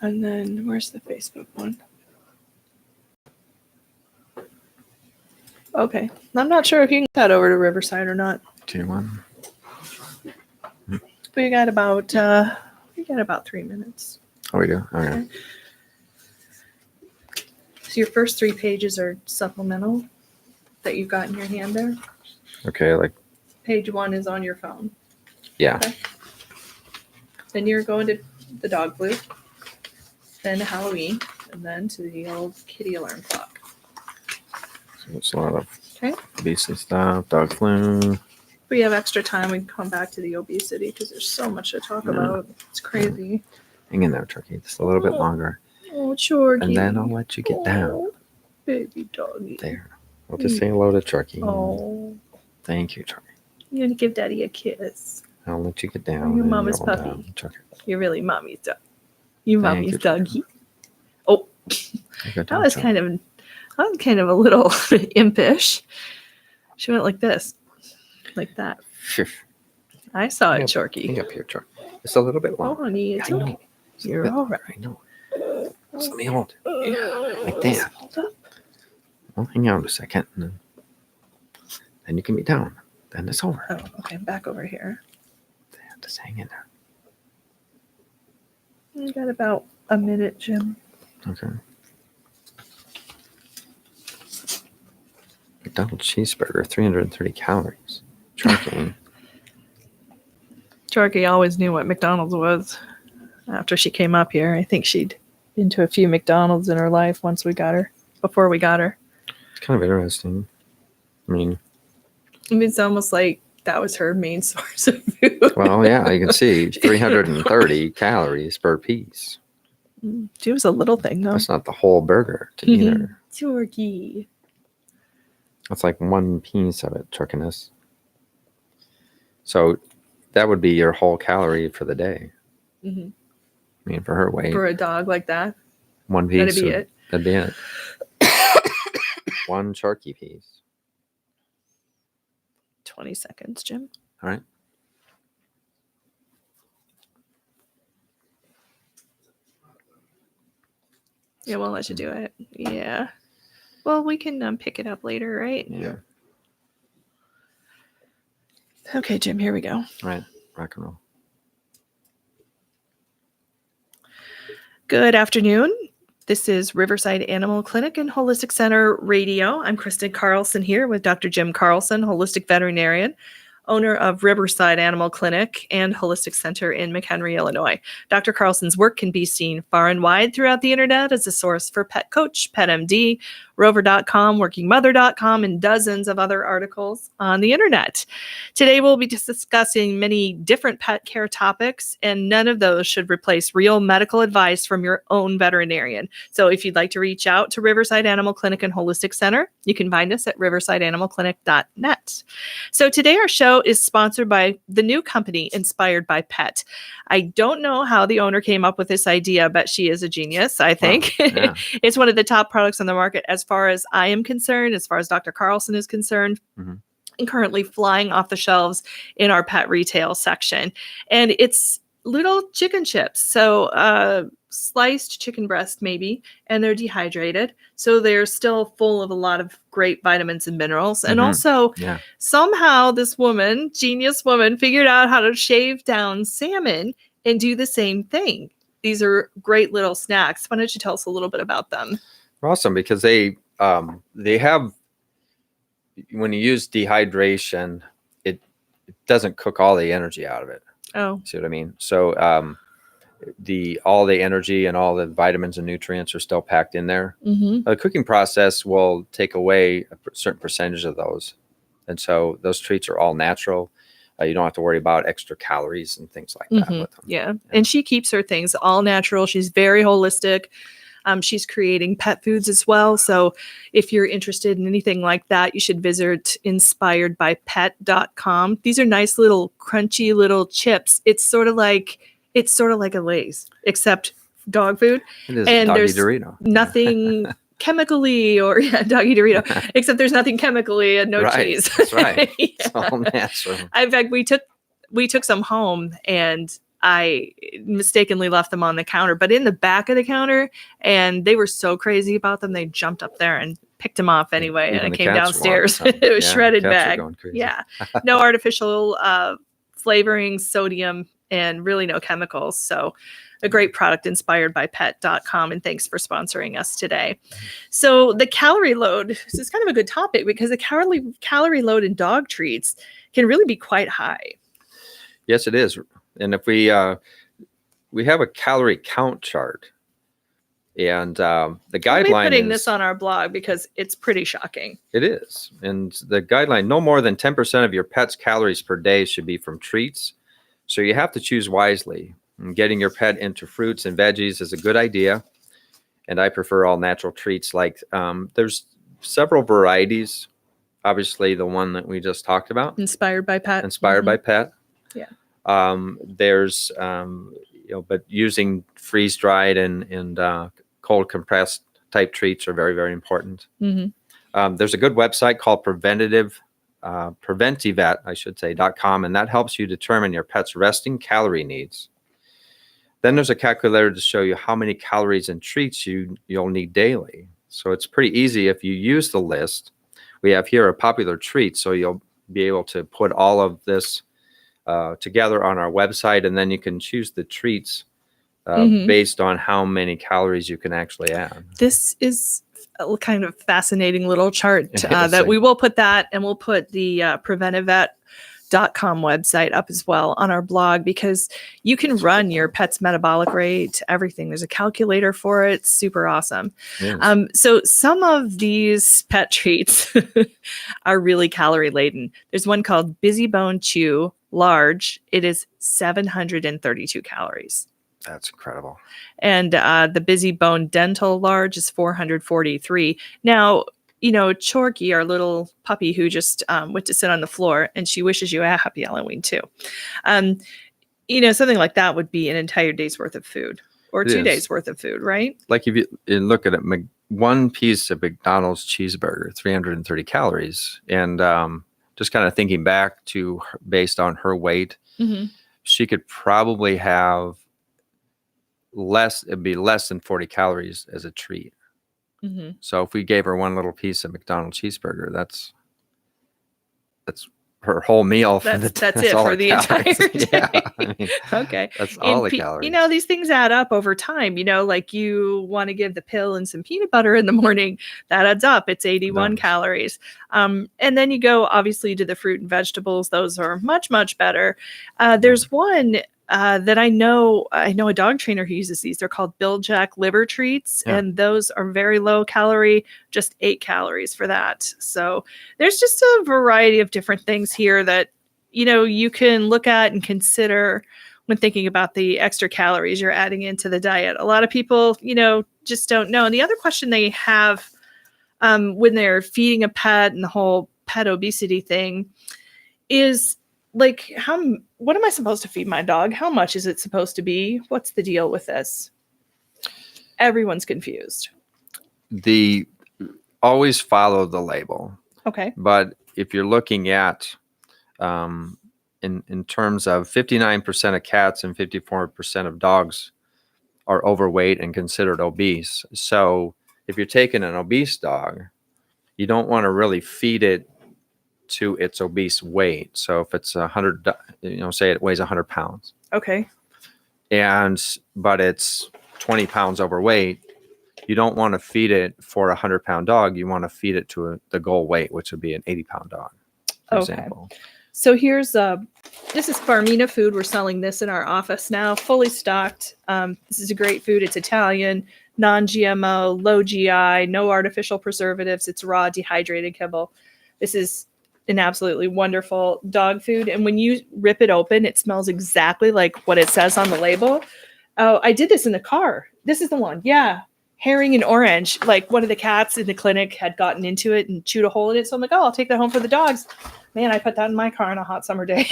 And then where's the Facebook one? Okay. I'm not sure if you can head over to Riverside or not. Do you want? We got about 3 minutes. Oh, we do? Okay. So your first 3 pages are supplemental that you've got in your hand there. Okay, like. Page 1 is on your phone. Yeah. Okay. Then you're going to the dog flu, then to Halloween, and then to the old kitty alarm clock. So it's a lot of obesity stuff, dog flu. If we have extra time, we can come back to the obesity because there's so much to talk about. It's crazy. Hang in there, Turkey. Just a little bit longer. Oh, Chorky. And then I'll let you get down. Baby doggy. There. We'll just say hello to Turkey. Oh. Thank you, Turkey. You're going to give Daddy a kiss. I'll let you get down. You're Mama's puppy. You're really Mommy's dog. You're Mommy's doggy. Oh. That was kind of a little impish. She went like this. Like that. I saw it, Chorky. Hang up here, Chorky. It's a little bit long. Oh, honey, it's okay. You're all right. I know. Let me hold it. Like that. Hold up. Well, hang on a second. And then you can be down. Then it's over. Oh, okay. I'm back over here. Just hang in there. You got about a minute, Jim. Okay. McDonald's cheeseburger, 330 calories. Shocking. Chorky always knew what McDonald's was. After she came up here, I think she'd been to a few McDonald's in her life before we got her. It's kind of interesting. I mean, it's almost like that was her main source of food. Well, yeah, you can see 330 calories per piece. She was a little thing, though. That's not the whole burger to either. Turkey. That's like one piece of it, turkiness. So that would be your whole calorie for the day. Mm-hmm. I mean, for her weight. For a dog like that. One piece. That'd be it. That'd be it. One turkey piece. 20 seconds, Jim. All right. Yeah, we'll let you do it. Yeah. Well, we can pick it up later, right? Yeah. Okay, Jim, here we go. All right. Rock and roll. Good afternoon. This is Riverside Animal Clinic and Holistic Center Radio. I'm Kristen Carlson here with Dr. Jim Carlson, holistic veterinarian, owner of Riverside Animal Clinic and Holistic Center in McHenry, Illinois. Dr. Carlson's work can be seen far and wide throughout the internet as a source for Pet Coach, PetMD, Rover.com, WorkingMother.com, and dozens of other articles on the internet. Today, we'll be discussing many different pet care topics, and none of those should replace real medical advice from your own veterinarian. So if you'd like to reach out to Riverside Animal Clinic and Holistic Center, you can find us at riversideanimalclinic.net. So today, our show is sponsored by the new company, Inspired by Pet. I don't know how the owner came up with this idea, but she is a genius, I think. Wow. Yeah. It's one of the top products on the market as far as I am concerned, as far as Dr. Carlson is concerned, and currently flying off the shelves in our pet retail section. And it's little chicken chips. So sliced chicken breast maybe, and they're dehydrated. So they're still full of a lot of great vitamins and minerals. And also somehow this woman, genius woman, figured out how to shave down salmon and do the same thing. These are great little snacks. Why don't you tell us a little bit about them? Awesome, because they have, when you use dehydration, it doesn't cook all the energy out of it. Oh, see what I mean? So all the energy and all the vitamins and nutrients are still packed in there. The cooking process will take away a certain percentage of those, and so those treats are all natural. You don't have to worry about extra calories and things like that with them. Yeah, and she keeps her things all natural. She's very holistic. She's creating pet foods as well. So if you're interested in anything like that, you should visit inspiredbypet.com. These are nice little crunchy little chips. It's sort of like a Lay's, except dog food. It is and a doggy there's Dorito. Nothing chemically doggy Dorito, except there's nothing chemically and no cheese. That's right. It's all natural. In fact, we took some home and I mistakenly left them on the counter, but in the back of the counter, and they were so crazy about them, they jumped up there and picked them off anyway. Even And I the came cats downstairs. want some. It was Yeah, shredded cats are bag. going crazy. Yeah. No artificial flavoring, sodium, and really no chemicals. So a great product inspired by pet.com. And thanks for sponsoring us today. So the calorie load, this is kind of a good topic because the calorie load in dog treats can really be quite high. Yes, it is. And if we have a calorie count chart, and the guideline We'll be putting is, this on our blog because it's pretty shocking. It is. And the guideline, no more than 10% of your pet's calories per day should be from treats. So you have to choose wisely. And getting your pet into fruits and veggies is a good idea. And I prefer all natural treats. Like there's several varieties. Obviously, the one that we just talked about. Inspired by pet. Inspired by pet. Yeah. There's, but using freeze-dried and cold compressed type treats are very, very important. Mm-hmm. There's a good website called preventivet.com, and that helps you determine your pet's resting calorie needs. Then there's a calculator to show you how many calories and treats you'll need daily. So it's pretty easy if you use the list. We have here a popular treat, so you'll be able to put all of this together on our website, and then you can choose the treats based on how many calories you can actually add. This is a kind of fascinating little chart that we will put that, and we'll put the preventivet.com website up as well on our blog, because you can run your pet's metabolic rate, everything. There's a calculator for it. Super awesome. Yes. So some of these pet treats are really calorie laden. There's one called Busy Bone Chew Large. It is 732 calories. That's incredible. And the Busy Bone Dental Large is 443. Now, Chorky, our little puppy who just went to sit on the floor, and she wishes you a happy Halloween too. Something like that would be an entire day's worth of food, or 2 days worth of food, right? Like if you look at it, one piece of McDonald's cheeseburger, 330 calories. And just kind of thinking back to based on her weight, she could probably have it'd be less than 40 calories as a treat. So if we gave her one little piece of McDonald's cheeseburger, that's her whole meal. That's it for the entire day. Yeah, okay. That's all the calories. These things add up over time. Like you want to give the pill and some peanut butter in the morning. That adds up. It's 81 calories. And then you go obviously to the fruit and vegetables. Those are much, much better. There's one that I know a dog trainer who uses these. They're called Bill Jack liver treats, and those are very low calorie, just 8 calories for that. So there's just a variety of different things here that, you can look at and consider when thinking about the extra calories you're adding into the diet. A lot of people, just don't know. And the other question they have when they're feeding a pet and the whole pet obesity thing is, like, what am I supposed to feed my dog? How much is it supposed to be? What's the deal with this? Everyone's confused. Always follow the label. Okay. But if you're looking at in terms of 59% of cats and 54% of dogs are overweight and considered obese. So if you're taking an obese dog, you don't want to really feed it to its obese weight. So if it's 100, say it weighs 100 pounds. Okay. But it's 20 pounds overweight, you don't want to feed it for a 100-pound dog. You want to feed it to the goal weight, which would be an 80-pound dog, for example. So here's this is Farmina food. We're selling this in our office now, fully stocked. This is a great food. It's Italian, non-GMO, low GI, no artificial preservatives. It's raw, dehydrated kibble. This is an absolutely wonderful dog food. And when you rip it open, it smells exactly like what it says on the label. Oh, I did this in the car. This is the one. Yeah. Herring and orange. Like one of the cats in the clinic had gotten into it and chewed a hole in it. So I'm like, I'll take that home for the dogs. Man, I put that in my car on a hot summer day.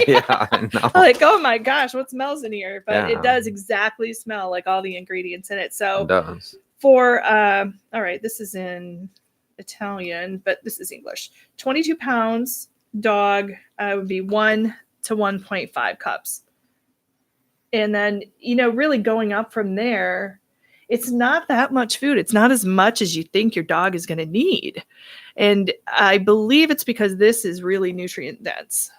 Yeah, I know. Like, oh my gosh, what smells in here? But it does exactly smell like all the ingredients in it. So it does. For, all right, this is in Italian, but this is English. 22 pounds dog would be 1 to 1.5 cups. And then, really going up from there, it's not that much food. It's not as much as you think your dog is going to need. And I believe it's because this is really nutrient dense.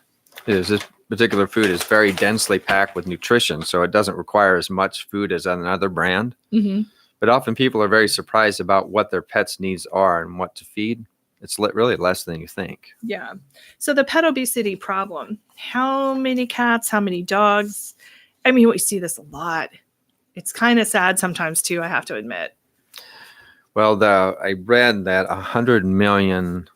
It is. This particular food is very densely packed with nutrition, so it doesn't require as much food as another brand. Mm-hmm. But often people are very surprised about what their pets' needs are and what to feed. It's really less than you think. Yeah. So the pet obesity problem, how many cats, how many dogs? I mean, we see this a lot. It's kind of sad sometimes too, I have to admit. Well, I read that 100 million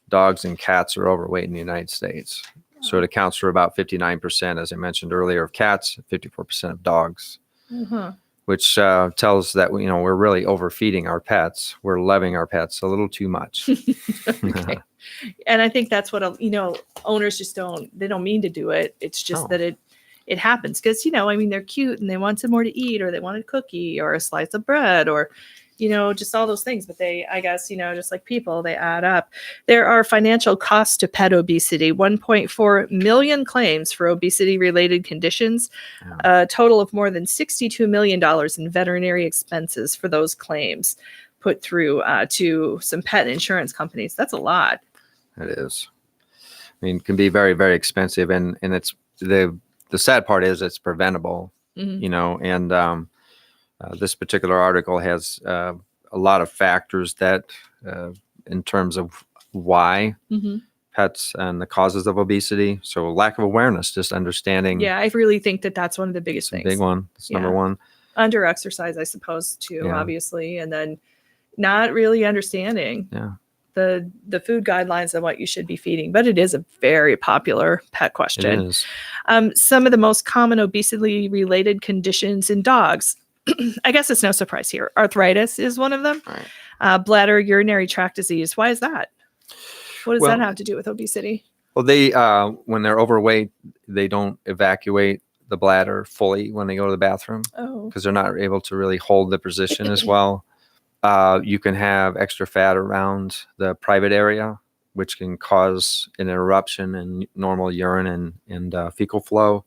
dogs and cats are overweight in the United States. So it accounts for about 59%, as I mentioned earlier, of cats, 54% of dogs, which tells that we're really overfeeding our pets. We're loving our pets a little too much. Okay. And I think that's what owners just don't mean to do it. It's just that it happens because they're cute and they want some more to eat, or they want a cookie or a slice of bread, or just all those things. But they, I guess, just like people, they add up. There are financial costs to pet obesity, 1.4 million claims for obesity-related conditions, a total of more than $62 million in veterinary expenses for those claims put through to some pet insurance companies. That's a lot. It is. I mean, it can be very, very expensive. And it's the sad part is it's preventable, and this particular article has a lot of factors that in terms of why pets and the causes of obesity. So lack of awareness, just understanding. Yeah, I really think that's one of the biggest things. Big one. It's number one. Under exercise, I suppose, too, obviously. And then not really understanding the food guidelines and what you should be feeding. But it is a very popular pet question. It is. Some of the most common obesity-related conditions in dogs. I guess it's no surprise here. Arthritis is one of them. Right. Bladder, urinary tract disease. Why is that? What does that have to do with obesity? Well, they when they're overweight, they don't evacuate the bladder fully when they go to the bathroom because they're not able to really hold the position as well. You can have extra fat around the private area, which can cause an interruption in normal urine and fecal flow.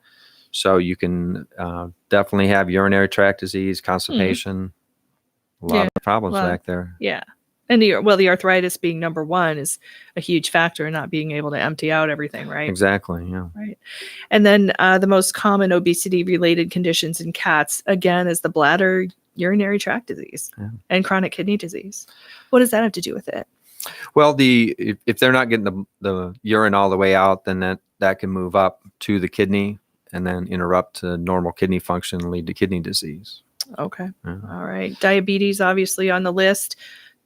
So you can definitely have urinary tract disease, constipation, a lot of problems back there. Yeah. And the arthritis being number one is a huge factor in not being able to empty out everything, right? Exactly, yeah. Right. And then the most common obesity-related conditions in cats, again, is the bladder, urinary tract disease, and chronic kidney disease. What does that have to do with it? Well, if they're not getting the urine all the way out, then that can move up to the kidney and then interrupt normal kidney function and lead to kidney disease. Okay. All right. Diabetes, obviously on the list.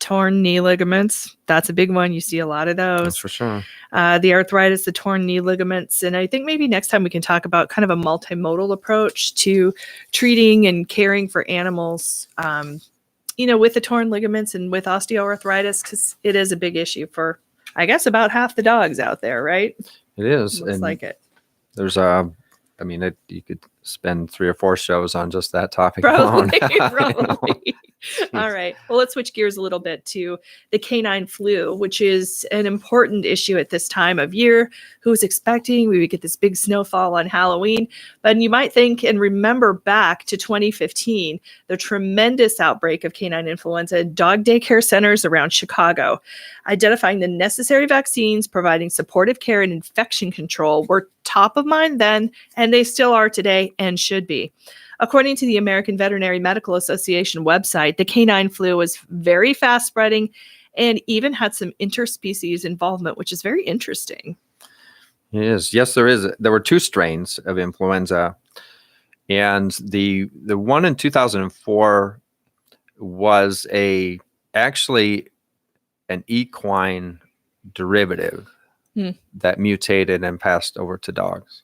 Torn knee ligaments. That's a big one. You see a lot of those. That's for sure. The arthritis, the torn knee ligaments. And I think maybe next time we can talk about kind of a multimodal approach to treating and caring for animals, with the torn ligaments and with osteoarthritis, because it is a big issue for, I guess, about half the dogs out there, right? It is. Looks like it. There's you could spend 3 or 4 shows on just that topic Probably. alone. All right. Well, let's switch gears a little bit to the canine flu, which is an important issue at this time of year. Who's expecting we would get this big snowfall on Halloween? But you might think and remember back to 2015, the tremendous outbreak of canine influenza at dog daycare centers around Chicago. Identifying the necessary vaccines, providing supportive care and infection control were top of mind then, and they still are today and should be. According to the American Veterinary Medical Association website, the canine flu was very fast spreading and even had some interspecies involvement, which is very interesting. It is. Yes, there is. There were 2 strains of influenza, and the one in 2004 was actually an equine derivative that mutated and passed over to dogs.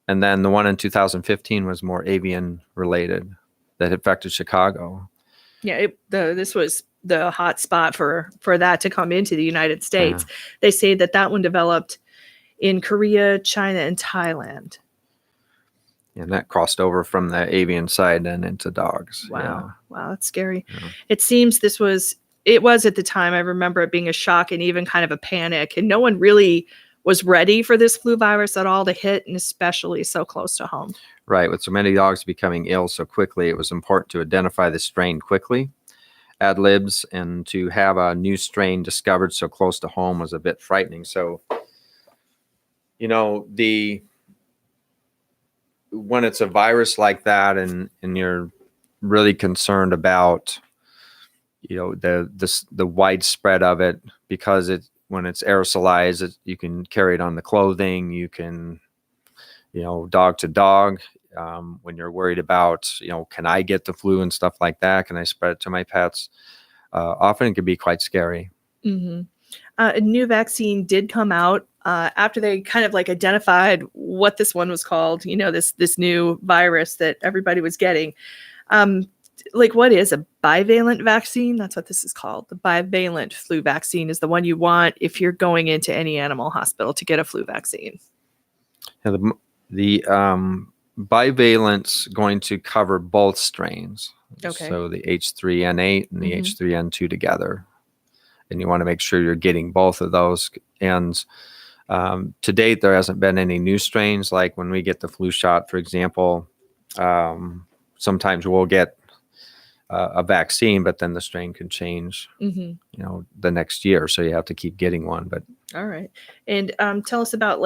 And then the one in 2015 was more avian related that affected Chicago. Yeah, this was the hot spot for that to come into the United States. They say that one developed in Korea, China, and Thailand. And that crossed over from the avian side and into dogs. Wow, that's scary. Yeah. It seems it was at the time, I remember it being a shock and even kind of a panic, and no one really was ready for this flu virus at all to hit, and especially so close to home. Right. With so many dogs becoming ill so quickly, it was important to identify the strain quickly, ad libs, and to have a new strain discovered so close to home was a bit frightening. So, when it's a virus like that, and you're really concerned about, the widespread of it, because when it's aerosolized, you can carry it on the clothing. You can, dog to dog. When you're worried about, can I get the flu and stuff like that? Can I spread it to my pets? Often it can be quite scary. Mm-hmm. A new vaccine did come out after they kind of like identified what this one was called, this new virus that everybody was getting. What is a bivalent vaccine? That's what this is called. The bivalent flu vaccine is the one you want if you're going into any animal hospital to get a flu vaccine. And the bivalent's going to cover both strains. Okay. So the H3N8 and the H3N2 together. And you want to make sure you're getting both of those. And to date, there hasn't been any new strains. Like when we get the flu shot, for example, sometimes we'll get a vaccine, but then the strain can change, the next year. So you have to keep getting one. But all right. And tell us about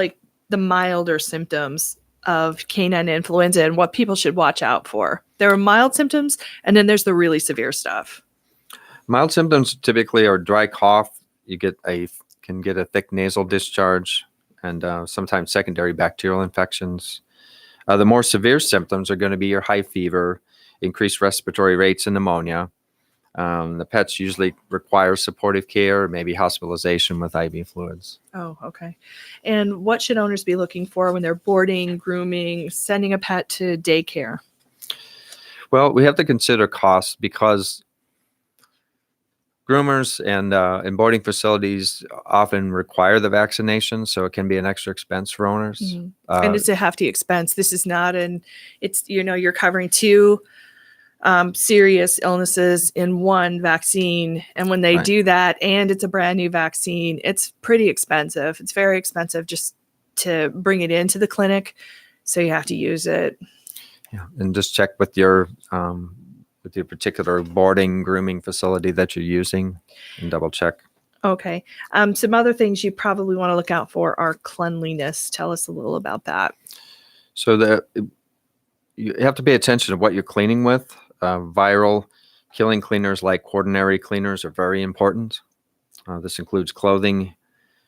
the milder symptoms of canine influenza and what people should watch out for. There are mild symptoms, and then there's the really severe stuff. Mild symptoms typically are dry cough. You can get a thick nasal discharge, and sometimes secondary bacterial infections. The more severe symptoms are going to be your high fever, increased respiratory rates, and pneumonia. The pets usually require supportive care, maybe hospitalization with IV fluids. Oh, okay. And what should owners be looking for when they're boarding, grooming, sending a pet to daycare? Well, we have to consider costs, because groomers and boarding facilities often require the vaccination, so it can be an extra expense for owners. Mm-hmm. And it's a hefty expense. This is not you're covering two serious illnesses in one vaccine. And when they do that, and it's a brand new vaccine, it's pretty expensive. It's very expensive just to bring it into the clinic. So you have to use it. Yeah. And just check with your particular boarding grooming facility that you're using, and double check. Okay. Some other things you probably want to look out for are cleanliness. Tell us a little about that. So you have to pay attention to what you're cleaning with. Viral killing cleaners like quaternary cleaners are very important. This includes clothing,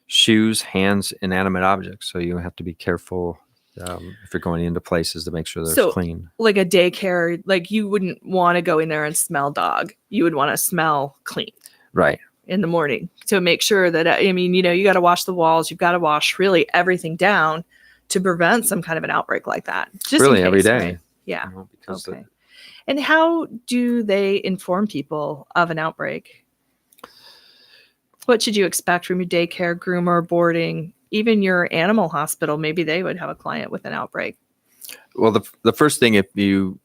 shoes, hands, inanimate objects. So you have to be careful if you're going into places to make sure they're clean. Like a daycare, you wouldn't want to go in there and smell dog. You would want to smell clean. Right. In the morning to make sure that, you got to wash the walls. You've got to wash really everything down to prevent some kind of an outbreak like that. Just really in case, every day. Right? Yeah. Okay. And how do they inform people of an outbreak? What should you expect from your daycare, groomer, boarding, even your animal hospital? Maybe they would have a client with an outbreak. Well, the first thing, if you've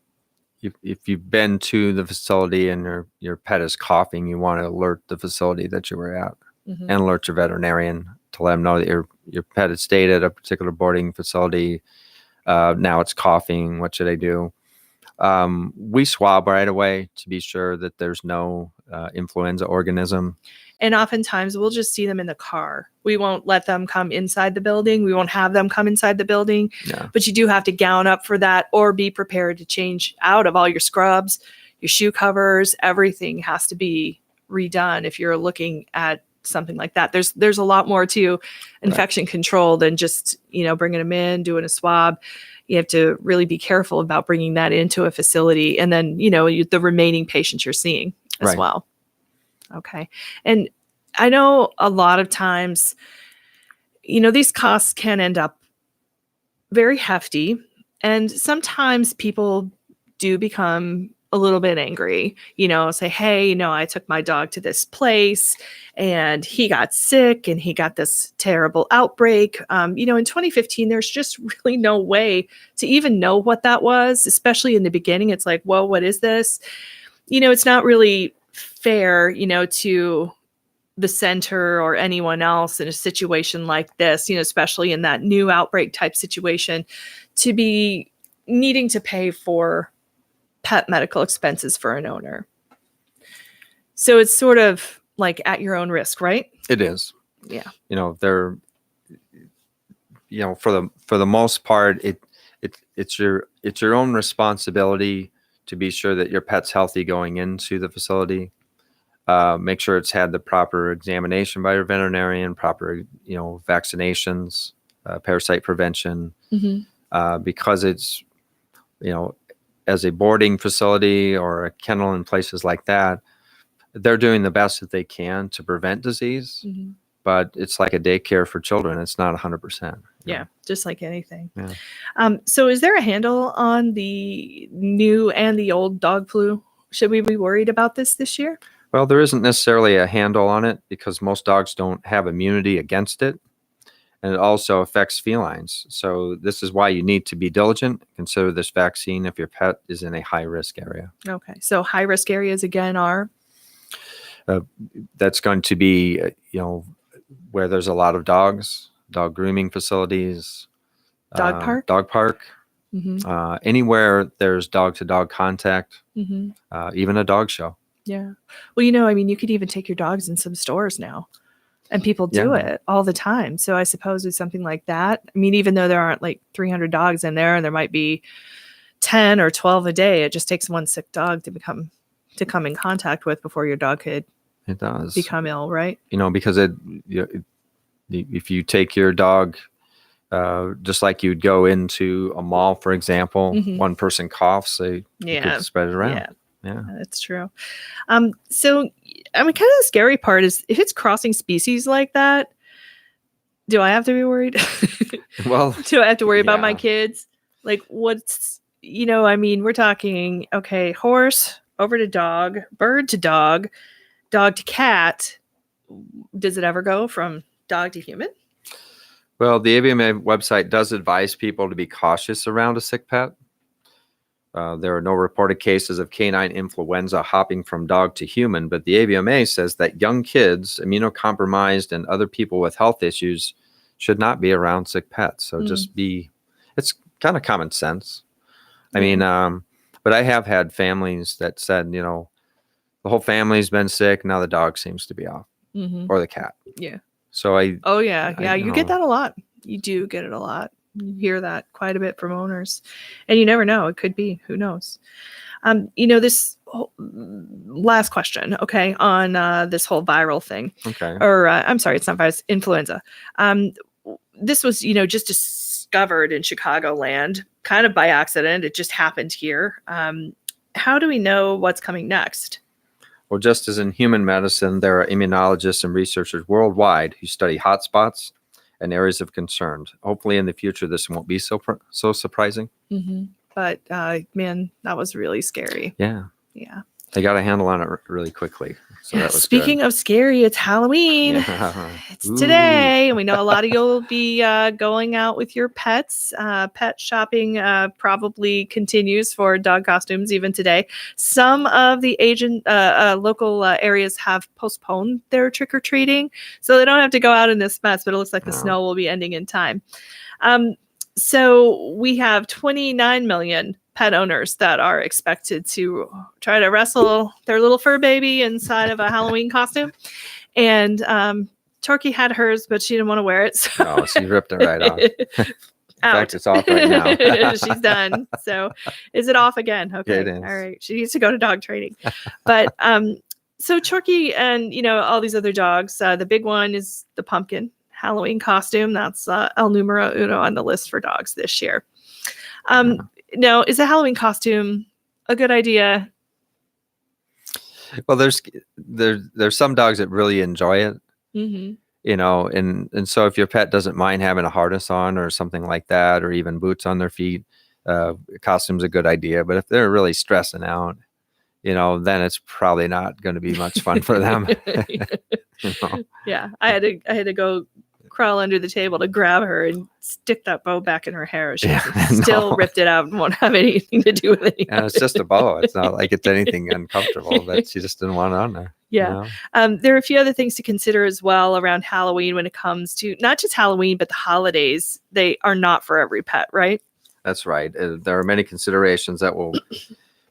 been to the facility and your pet is coughing, you want to alert the facility that you were at, and alert your veterinarian to let them know that your pet had stayed at a particular boarding facility. Now it's coughing. What should I do? We swab right away to be sure that there's no influenza organism. And oftentimes we'll just see them in the car. We won't let them come inside the building. We won't have them come inside the building. Yeah. But you do have to gown up for that, or be prepared to change out of all your scrubs, your shoe covers. Everything has to be redone if you're looking at something like that. There's a lot more to infection control than just, bringing them in, doing a swab. You have to really be careful about bringing that into a facility, and then, the remaining patients you're seeing as well. Okay. And I know a lot of times, these costs can end up very hefty, and sometimes people do become a little bit angry, say, hey, I took my dog to this place and he got sick and he got this terrible outbreak. In 2015, there's just really no way to even know what that was, especially in the beginning. It's like, whoa, what is this? It's not really fair, to the center or anyone else in a situation like this, especially in that new outbreak type situation, to be needing to pay for pet medical expenses for an owner. So it's sort of like at your own risk, right? It is. Yeah. They're, for the most part, it's your own responsibility to be sure that your pet's healthy going into the facility. Make sure it's had the proper examination by your veterinarian, proper, vaccinations, parasite prevention, because it's, as a boarding facility or a kennel in places like that, they're doing the best that they can to prevent disease, but it's like a daycare for children. It's not 100%. Yeah, just like anything. Yeah. So is there a handle on the new and the old dog flu? Should we be worried about this year? Well, there isn't necessarily a handle on it because most dogs don't have immunity against it. And it also affects felines. So this is why you need to be diligent. Consider this vaccine if your pet is in a high-risk area. Okay. So high-risk areas, again, are? That's going to be, where there's a lot of dogs, dog grooming facilities. Dog park? Dog park. Anywhere there's dog-to-dog contact, even a dog show. Yeah. Well, you could even take your dogs in some stores now. And people do it all the time. So I suppose with something like that, even though there aren't like 300 dogs in there and there might be 10 or 12 a day, it just takes one sick dog to come in contact with before your dog could become ill, right? Because if you take your dog, just like you'd go into a mall, for example, one person coughs, you could spread it around. Yeah, that's true. So, kind of the scary part is if it's crossing species like that, do I have to be worried? Well, do I have to worry about my kids? Like what's, we're talking, okay, horse over to dog, bird to dog to cat. Does it ever go from dog to human? Well, the AVMA website does advise people to be cautious around a sick pet. There are no reported cases of canine influenza hopping from dog to human, but the AVMA says that young kids, immunocompromised, and other people with health issues should not be around sick pets. So it's kind of common sense. But I have had families that said, the whole family's been sick. Now the dog seems to be off or the cat. Yeah. So you get that a lot. You do get it a lot. You hear that quite a bit from owners, and you never know. It could be. Who knows? This last question, okay, on this whole viral thing. Okay. Or I'm sorry, it's not virus, influenza. This was, just discovered in Chicagoland, kind of by accident. It just happened here. How do we know what's coming next? Well, just as in human medicine, there are immunologists and researchers worldwide who study hotspots and areas of concern. Hopefully in the future, this won't be so surprising. But man, that was really scary. Yeah. They got a handle on it really quickly. So that was Speaking of scary, it's Halloween. Yeah. It's today. And we know a lot of you will be going out with your pets. Pet shopping probably continues for dog costumes even today. Some of the local areas have postponed their trick-or-treating, so they don't have to go out in this mess, but it looks like the snow will be ending in time. So we have 29 million pet owners that are expected to try to wrestle their little fur baby inside of a Halloween costume. And Turkey had hers, but she didn't want to wear it. So she ripped it right off. In fact, it's off right now. She's done. So is it off again? Okay. Yeah, it is. All right. She needs to go to dog training. But so Turkey and, all these other dogs, the big one is the pumpkin Halloween costume. That's el numero uno on the list for dogs this year. Now, is a Halloween costume a good idea? Well, there's some dogs that really enjoy it, and so if your pet doesn't mind having a harness on or something like that, or even boots on their feet, costume's a good idea. But if they're really stressing out, then it's probably not going to be much fun for them. Yeah, I had to go crawl under the table to grab her and stick that bow back in her hair. She still ripped it out and won't have anything to do with it. And it's just a bow. It's not like it's anything uncomfortable, but she just didn't want it on there. Yeah. You know? There are a few other things to consider as well around Halloween when it comes to not just Halloween, but the holidays. They are not for every pet, right? That's right. There are many considerations that will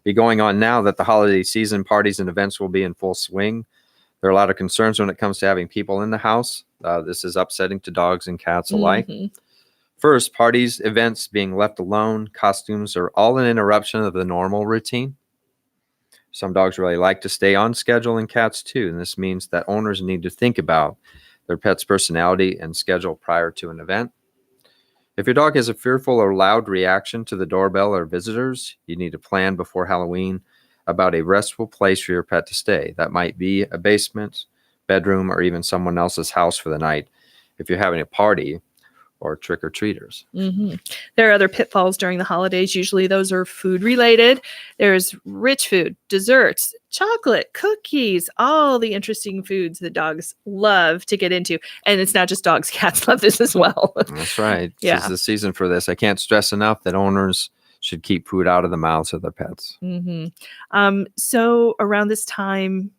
be going on now that the holiday season parties and events will be in full swing. There are a lot of concerns when it comes to having people in the house. This is upsetting to dogs and cats alike. First, parties, events being left alone, costumes are all an interruption of the normal routine. Some dogs really like to stay on schedule, and cats too, and this means that owners need to think about their pet's personality and schedule prior to an event. If your dog has a fearful or loud reaction to the doorbell or visitors, you need to plan before Halloween about a restful place for your pet to stay. That might be a basement, bedroom, or even someone else's house for the night if you're having a party or trick-or-treaters. There are other pitfalls during the holidays. Usually those are food related. There's rich food, desserts, chocolate, cookies, all the interesting foods that dogs love to get into. And it's not just dogs, cats love this as well. That's right. Yeah. This is the season for this. I can't stress enough that owners should keep food out of the mouths of their pets. So around this time,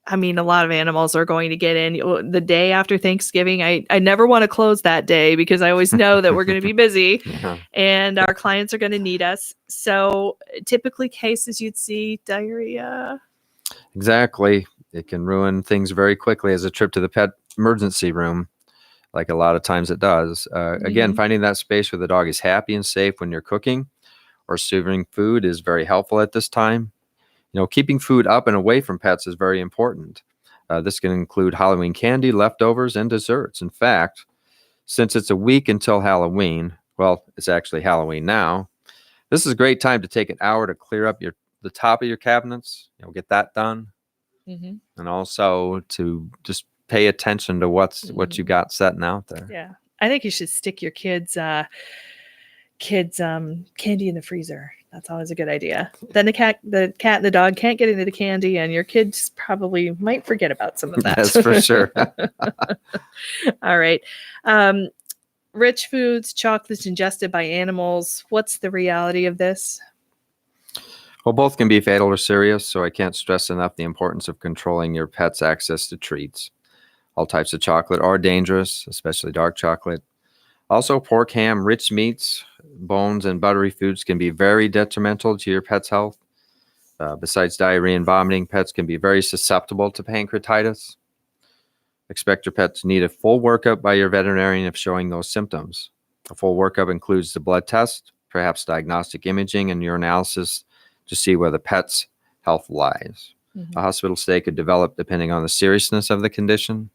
I mean, a lot of animals are going to get in the day after Thanksgiving. I never want to close that day because I always know that we're going to be busy and our clients are going to need us. So typically cases you'd see diarrhea. Exactly. It can ruin things very quickly as a trip to the pet emergency room, like a lot of times it does. Again, finding that space where the dog is happy and safe when you're cooking or serving food is very helpful at this time. Keeping food up and away from pets is very important. This can include Halloween candy, leftovers, and desserts. In fact, since it's a week until Halloween, well, it's actually Halloween now, this is a great time to take an hour to clear up the top of your cabinets, get that done. And also to just pay attention to what you got setting out there. Yeah. I think you should stick your kids' candy in the freezer. That's always a good idea. Then the cat and the dog can't get into the candy, and your kids probably might forget about some of that. That's for sure. All right. Rich foods, chocolates ingested by animals. What's the reality of this? Well, both can be fatal or serious, so I can't stress enough the importance of controlling your pet's access to treats. All types of chocolate are dangerous, especially dark chocolate. Also, pork, ham, rich meats, bones, and buttery foods can be very detrimental to your pet's health. Besides diarrhea and vomiting, pets can be very susceptible to pancreatitis. Expect your pet to need a full workup by your veterinarian if showing those symptoms. A full workup includes the blood test, perhaps diagnostic imaging, and urinalysis to see where the pet's health lies. A hospital stay could develop depending on the seriousness of the condition,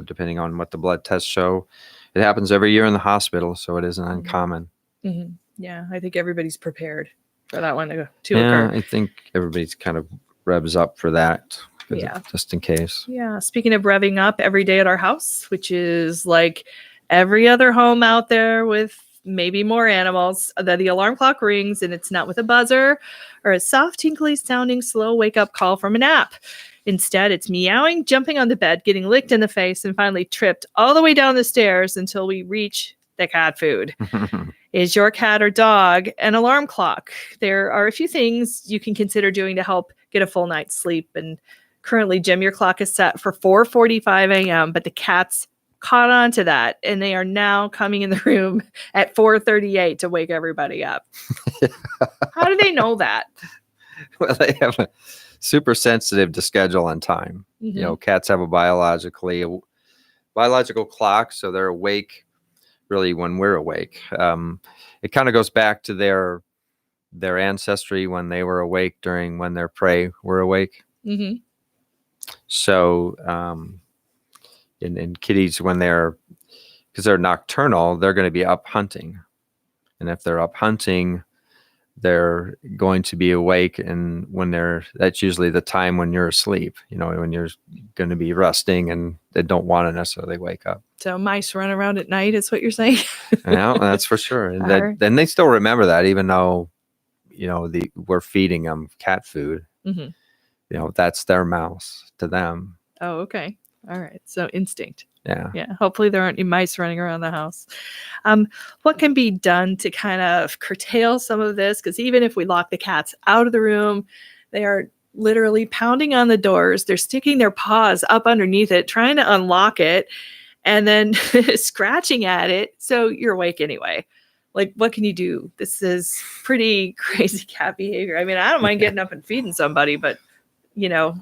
depending on what the blood tests show. It happens every year in the hospital, so it isn't uncommon. Yeah, I think everybody's prepared for that one to Yeah, occur. I think everybody's kind of revs up for that, just in case. Yeah, speaking of revving up every day at our house, which is like every other home out there with maybe more animals, the alarm clock rings and it's not with a buzzer or a soft, tinkly sounding slow wake-up call from a nap. Instead, it's meowing, jumping on the bed, getting licked in the face, and finally tripped all the way down the stairs until we reach the cat food. Is your cat or dog an alarm clock? There are a few things you can consider doing to help get a full night's sleep. And currently, Jim, your clock is set for 4:45 a.m., but the cat's caught on to that, and they are now coming in the room at 4:38 to wake everybody up. How do they know that? Well, they have a super sensitive to schedule and time. Cats have a biological clock, so they're awake really when we're awake. It kind of goes back to their ancestry when they were awake during when their prey were awake. So in kitties, because they're nocturnal, they're going to be up hunting, and if they're up hunting, they're going to be awake, and that's usually the time when you're asleep, when you're going to be resting, and they don't want to necessarily wake up. So mice run around at night is what you're saying? Yeah, that's for sure. And then they still remember that, even though, we're feeding them cat food, that's their mouse to them. Oh, okay. All right. So instinct. Yeah. Hopefully there aren't any mice running around the house. What can be done to kind of curtail some of this? Because even if we lock the cats out of the room, they are literally pounding on the doors. They're sticking their paws up underneath it, trying to unlock it, and then scratching at it. So you're awake anyway. Like, what can you do? This is pretty crazy cat behavior. I mean, I don't mind getting up and feeding somebody, but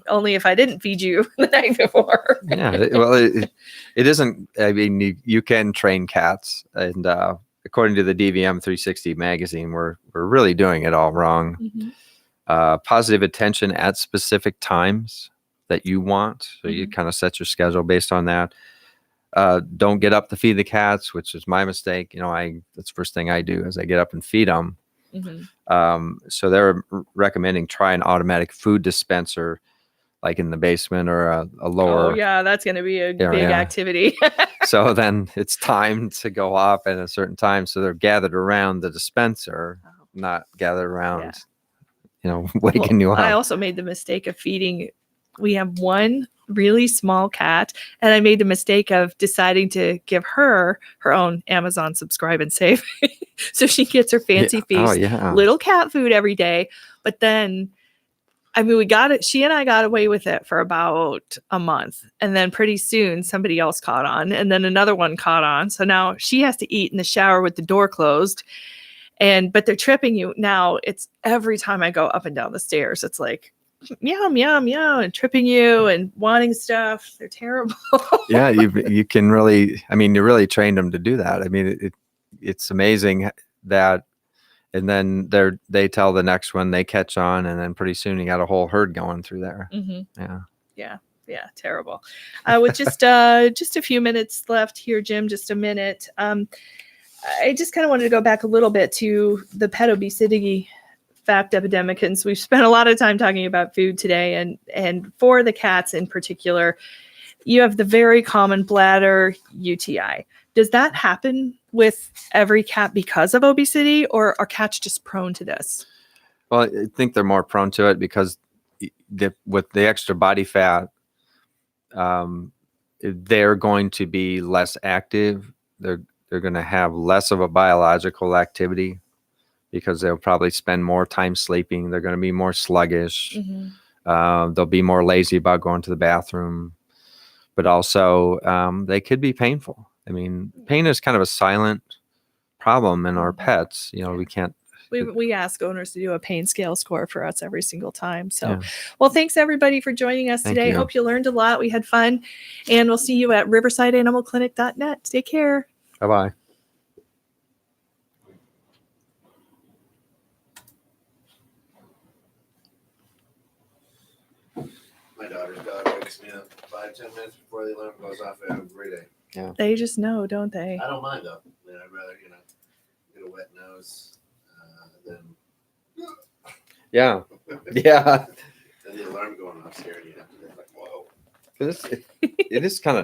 only if I didn't feed you the night before. Yeah, well, it isn't. I mean, you can train cats, and according to the DVM 360 magazine, we're really doing it all wrong. Mm-hmm. Positive attention at specific times that you want, so you kind of set your schedule based on that. Don't get up to feed the cats, which is my mistake. That's the first thing I do is I get up and feed them. Mm-hmm. So they're recommending try an automatic food dispenser, like in the basement or a lower. Oh yeah, that's going to be a big activity. So then it's time to go off at a certain time. So they're gathered around the dispenser, not gathered around, waking you up. I also made the mistake of feeding. We have one really small cat, and I made the mistake of deciding to give her own Amazon Subscribe and Save. So she gets her fancy feast, little cat food every day. But then, I mean, we got it. She and I got away with it for about a month. And then pretty soon somebody else caught on, and then another one caught on. So now she has to eat in the shower with the door closed. But they're tripping you. Now it's every time I go up and down the stairs, it's like, yum, yum, yum, and tripping you and wanting stuff. They're terrible. Yeah, you can really, I mean, you really trained them to do that. I mean, it's amazing that, and then they tell the next one, they catch on, and then pretty soon you got a whole herd going through there. Mm-hmm. Yeah, terrible. With just a few minutes left here, Jim, just a minute. I just kind of wanted to go back a little bit to the pet obesity fact epidemic, and we've spent a lot of time talking about food today, and for the cats in particular, you have the very common bladder UTI. Does that happen with every cat because of obesity, or are cats just prone to this? Well, I think they're more prone to it because with the extra body fat, they're going to be less active. They're going to have less of a biological activity because they'll probably spend more time sleeping. They're going to be more sluggish. Mm-hmm. They'll be more lazy about going to the bathroom, but also they could be painful. I mean, pain is kind of a silent problem in our pets. We can't. We ask owners to do a pain scale score for us every single time. So, Well, thanks everybody for joining us today. Hope you learned a lot. We had fun, and we'll see you at riversideanimalclinic.net. Take care. Bye-bye. My daughter's dog wakes me up 5-10 minutes before the alarm goes off every day. Yeah. They just know, don't they? I don't mind though. I'd rather get a wet nose than Yeah. than the alarm going off scaring you. Like, whoa. It is kind of